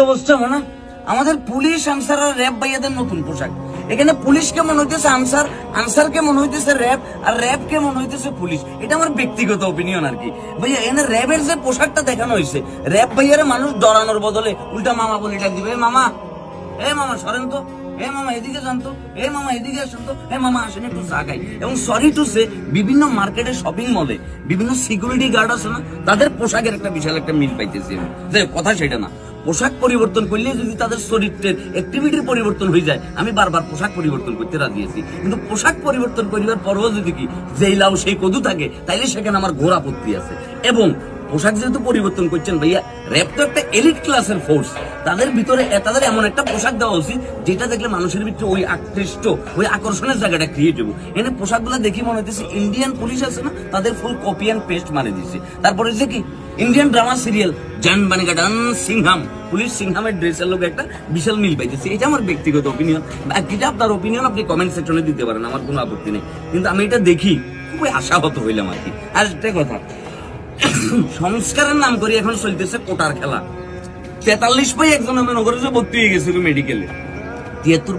অবস্থা মানে আমাদের পুলিশ আনসার আর র্যাব ভাইয়াদের নতুন পোশাক। এখানে পুলিশ কেমন হইতেছে আনসার, আনসার কেমন হইতেছে র্যাব, আর র্যাব কেমন হইতেছে পুলিশ। এটা আমার ব্যক্তিগত ওপিনিয়ন আর কি ভাইয়া। এখানে র্যাবের যে পোশাকটা দেখানো হয়েছে, র্যাব ভাইয়ারে মানুষ ডরানোর বদলে উল্টা মামা বলে ডাক দিবে, মামা সরেন তো, মামা এদিকে জানতো, মামা এদিকে আসেন তো, মামা আসেন একটু চা খাই। এবং সরি টু সে, বিভিন্ন মার্কেটে শপিং মলে বিভিন্ন সিকিউরিটি গার্ড আছে না, তাদের পোশাকের একটা বিশাল একটা মিল পাইতেছি। কথা সেটা না, পোশাক পরিবর্তন করলে যদি তাদের শরীরের অ্যাক্টিভিটির পরিবর্তন হয়ে যায়, আমি বারবার পোশাক পরিবর্তন করতে রাজি আছি। কিন্তু পোশাক পরিবর্তন করিবার পরও যদি কি যেই লাউ সেই কদু থাকে, তাইলে সেখানে আমার ঘোর আপত্তি আছে। এবং পোশাক যেহেতু পরিবর্তন করছেন ভাইয়া, র্যাব তো একটা এলিট ক্লাসের ফোর্স, তাদের ভিতরে তাদের এমন একটা পোশাক দেওয়া উচিত যেটা দেখলে মানুষের ভিতরে ওই আকৃষ্ট, ওই আকর্ষণের জায়গাটা ক্রিয়েট হবে। এনে পোশাকগুলো দেখি মনে হচ্ছে ইন্ডিয়ান পুলিশ আছে না, তাদের ফুল কপি অ্যান্ড পেস্ট মারে দিচ্ছে। তারপরে যে কি ইন্ডিয়ান ড্রামা সিরিয়াল জান বানেগা ডান সিংহাম, পুলিশ সিংহামের ড্রেসের লোক একটা বিশাল মিল পাইতেছে। এটা আমার ব্যক্তিগত ওপিনিয়ন। বাকিটা আপনার ওপিনিয়ন আপনি কমেন্ট সেকশনে দিতে পারেন, আমার কোনো আপত্তি নেই। কিন্তু আমি এটা দেখি খুবই আশাহত হইলাম আর কি। আর একটা কথা, সংস্কারের নাম করে এখন চলতেছে কোটার খেলা। 43 পাই একজন নগরে ভর্তি হয়ে গেছিল মেডিকেলে, 73